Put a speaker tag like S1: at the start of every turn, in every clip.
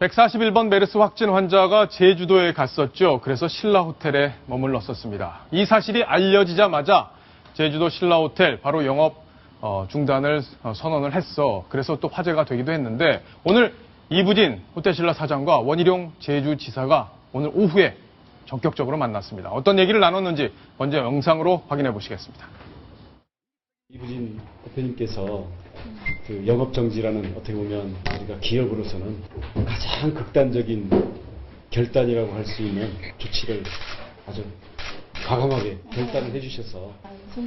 S1: 141번 메르스 확진 환자가 제주도에 갔었죠. 그래서 신라호텔에 머물렀었습니다. 이 사실이 알려지자마자 제주도 신라호텔 바로 영업 중단을 선언을 했어. 그래서 또 화제가 되기도 했는데 오늘 이부진 호텔신라 사장과 원희룡 제주지사가 오늘 오후에 전격적으로 만났습니다. 어떤 얘기를 나눴는지 먼저 영상으로 확인해 보시겠습니다.
S2: 이부진 대표님께서 그 영업정지라는 어떻게 보면 우리가 기업으로서는 가장 극단적인 결단이라고 할 수 있는 조치를 아주 과감하게 결단을 해주셔서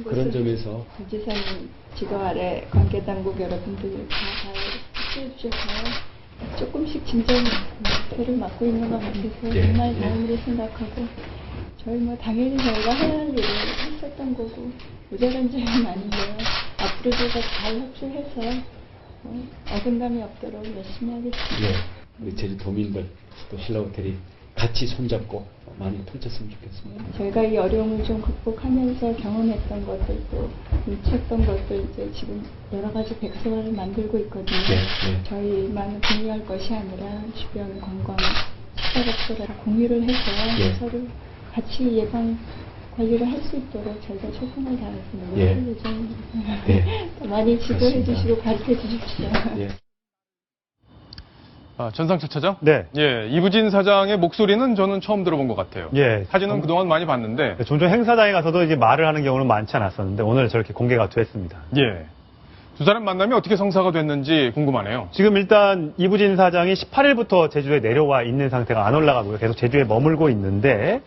S2: 그런 점에서
S3: 도지사님 지도 아래 관계당국 여러분들이 다 잘 해주셔서 조금씩 진전을 맡고 있는 것 같아서 정말 다행으로 생각하고 저희 당연히 저희가 해야 할 일을 했었던 거고 모자란 점은 아닌데요. 앞으로도 잘 협조해서 어긋남이 없도록 열심히 하겠습니다.
S2: 우리 제주도민들 또 신라호텔이 같이 손잡고 많이 펼쳤으면 좋겠습니다.
S3: 저희가 이 어려움을 좀 극복하면서 경험했던 것들도 눈치했던 것들 이제 지금 여러 가지 백서를 만들고 있거든요. 저희만 공유할 것이 아니라 주변 관광 식사업소랑 공유를 해서 서로 같이 예방 관리를 할 수 있도록 저희가 최선을 다해서 노력할 예정입니다. 많이 지도해 주시고 가르쳐 주십시오.
S1: 전상철 차장?
S4: 네.
S1: 이부진 사장의 목소리는 저는 처음 들어본 것 같아요. 사진은 그동안 많이 봤는데.
S4: 종종 행사장에 가서도 이제 말을 하는 경우는 많지 않았었는데 오늘 저렇게 공개가 됐습니다.
S1: 두 사람 만남이 어떻게 성사가 됐는지 궁금하네요.
S4: 지금 일단 이부진 사장이 18일부터 제주에 내려와 있는 상태가 안 올라가고요. 계속 제주에 머물고 있는데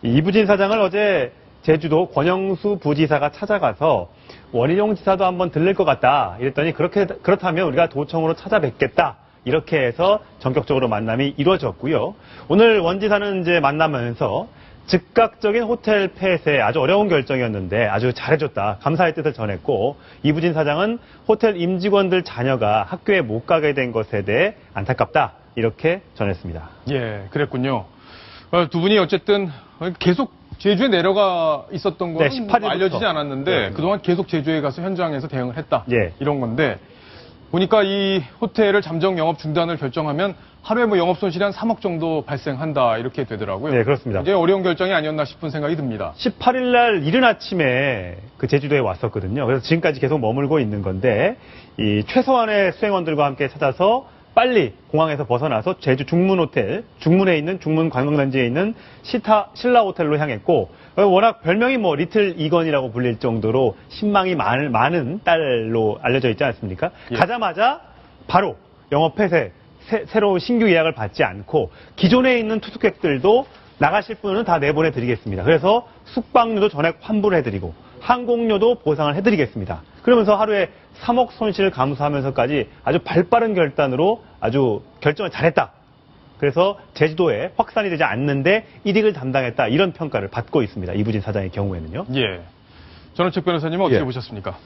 S4: 이부진 사장을 어제 제주도 권영수 부지사가 찾아가서 원희룡 지사도 한번 들릴 것 같다. 이랬더니 그렇다면 우리가 도청으로 찾아뵙겠다. 이렇게 해서 전격적으로 만남이 이루어졌고요. 오늘 원 지사는 이제 만나면서 즉각적인 호텔 폐쇄 아주 어려운 결정이었는데 아주 잘해줬다. 감사의 뜻을 전했고 이부진 사장은 호텔 임직원들 자녀가 학교에 못 가게 된 것에 대해 안타깝다. 이렇게 전했습니다.
S1: 그랬군요. 두 분이 어쨌든 계속 제주에 내려가 있었던 건
S4: 18일부터.
S1: 알려지지 않았는데 그동안 계속 제주에 가서 현장에서 대응을 했다. 이런 건데 보니까 이 호텔을 잠정 영업 중단을 결정하면 하루에 영업 손실이 한 3억 정도 발생한다 이렇게 되더라고요.
S4: 그렇습니다.
S1: 굉장히 어려운 결정이 아니었나 싶은 생각이 듭니다.
S4: 18일 날 이른 아침에 그 제주도에 왔었거든요. 그래서 지금까지 계속 머물고 있는 건데 이 최소한의 수행원들과 함께 찾아서 빨리 공항에서 벗어나서 제주 중문호텔, 중문에 있는 중문 관광단지에 있는 신라호텔로 향했고 워낙 별명이 리틀 이건이라고 불릴 정도로 신망이 많은 딸로 알려져 있지 않습니까? 가자마자 바로 영업 폐쇄, 새로 신규 예약을 받지 않고 기존에 있는 투숙객들도 나가실 분은 다 내보내드리겠습니다. 그래서 숙박료도 전액 환불해드리고 항공료도 보상을 해드리겠습니다. 그러면서 하루에 3억 손실을 감수하면서까지 아주 발빠른 결단으로 아주 결정을 잘했다. 그래서 제주도에 확산이 되지 않는데 이득을 담당했다. 이런 평가를 받고 있습니다. 이부진 사장의 경우에는요.
S1: 전원책 변호사님은 어떻게 보셨습니까?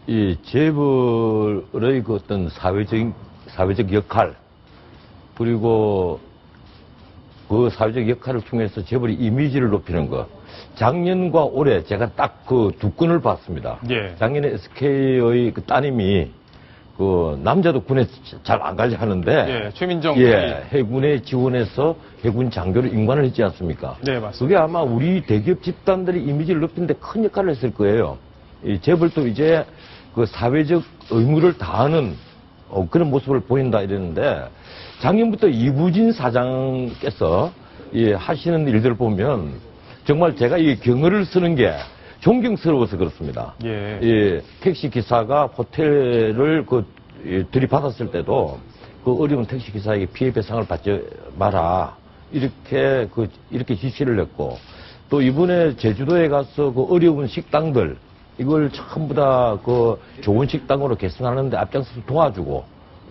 S5: 이 재벌의 그 어떤 사회적 역할 그리고 그 사회적 역할을 통해서 재벌이 이미지를 높이는 것. 작년과 올해 제가 딱 그 두 건을 봤습니다. 작년에 SK의 그 따님이 그 남자도 군에 잘 안 가지 하는데
S1: 최민정
S5: 해군에 지원해서 해군 장교로 임관을 했지 않습니까?
S1: 맞습니다.
S5: 그게 아마 우리 대기업 집단들의 이미지를 높이는 데 큰 역할을 했을 거예요. 이 재벌도 이제 그 사회적 의무를 다하는 그런 모습을 보인다 이랬는데 작년부터 이부진 사장께서 하시는 일들을 보면 정말 제가 이 경어를 쓰는 게 존경스러워서 그렇습니다. 택시 기사가 호텔을 들이받았을 때도 그 어려운 택시 기사에게 피해 배상을 받지 마라 이렇게 지시를 했고 또 이번에 제주도에 가서 그 어려운 식당들 이걸 전부 다 그 좋은 식당으로 개선하는데 앞장서서 도와주고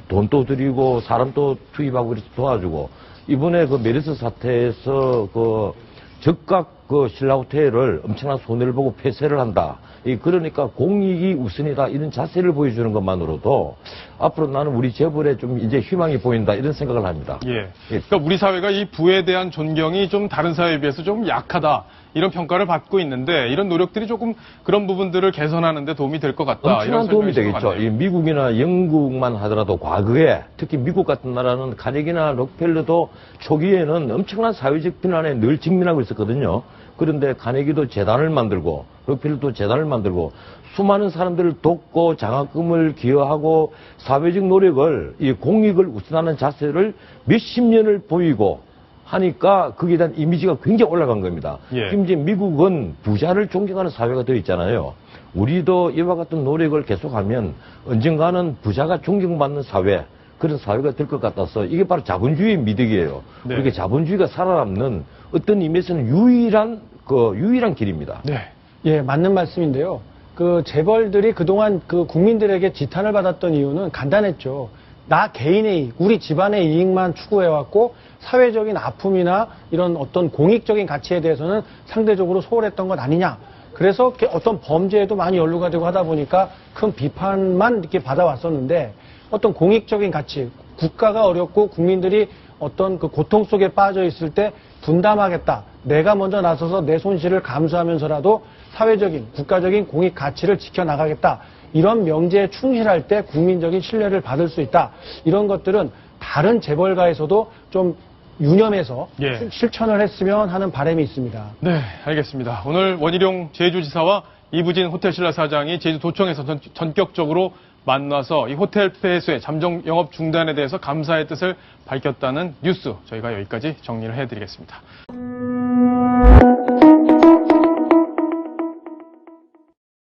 S5: 돈도 드리고 사람도 투입하고 이렇게 도와주고 이번에 그 메르스 사태에서 즉각 신라호텔을 엄청난 손해를 보고 폐쇄를 한다. 그러니까 공익이 우선이다. 이런 자세를 보여주는 것만으로도 앞으로 나는 우리 재벌에 좀 이제 희망이 보인다. 이런 생각을 합니다.
S1: 그러니까 우리 사회가 이 부에 대한 존경이 좀 다른 사회에 비해서 좀 약하다. 이런 평가를 받고 있는데 이런 노력들이 조금 그런 부분들을 개선하는 데 도움이 될 것 같다. 이런
S5: 엄청난 도움이
S1: 설명이신 것
S5: 되겠죠.
S1: 같네요.
S5: 이 미국이나 영국만 하더라도 과거에 특히 미국 같은 나라는 카네기나 록펠러도 초기에는 엄청난 사회적 비난에 늘 직면하고 있었거든요. 그런데 카네기도 재단을 만들고 록펠러도 재단을 만들고 수많은 사람들을 돕고 장학금을 기여하고 사회적 노력을 이 공익을 우선하는 자세를 몇십 년을 보이고 하니까 거기에 대한 이미지가 굉장히 올라간 겁니다.
S1: 예.
S5: 지금 이제 미국은 부자를 존경하는 사회가 되어 있잖아요. 우리도 이와 같은 노력을 계속하면 언젠가는 부자가 존경받는 사회, 그런 사회가 될 것 같아서 이게 바로 자본주의의 미덕이에요.
S1: 네.
S5: 우리가 자본주의가 살아남는 어떤 의미에서는 유일한 길입니다.
S1: 네.
S6: 예, 맞는 말씀인데요. 그 재벌들이 그동안 그 국민들에게 지탄을 받았던 이유는 간단했죠. 나 개인의 이익, 우리 집안의 이익만 추구해왔고 사회적인 아픔이나 이런 어떤 공익적인 가치에 대해서는 상대적으로 소홀했던 것 아니냐. 그래서 어떤 범죄에도 많이 연루가 되고 하다 보니까 큰 비판만 이렇게 받아왔었는데 어떤 공익적인 가치, 국가가 어렵고 국민들이 어떤 그 고통 속에 빠져 있을 때 분담하겠다. 내가 먼저 나서서 내 손실을 감수하면서라도 사회적인, 국가적인 공익 가치를 지켜나가겠다. 이런 명제에 충실할 때 국민적인 신뢰를 받을 수 있다. 이런 것들은 다른 재벌가에서도 좀 유념해서
S1: 예.
S6: 실천을 했으면 하는 바람이 있습니다.
S1: 네, 알겠습니다. 오늘 원희룡 제주지사와 이부진 호텔신라 사장이 제주도청에서 전격적으로 만나서 이 호텔 폐쇄, 잠정 영업 중단에 대해서 감사의 뜻을 밝혔다는 뉴스 저희가 여기까지 정리를 해드리겠습니다.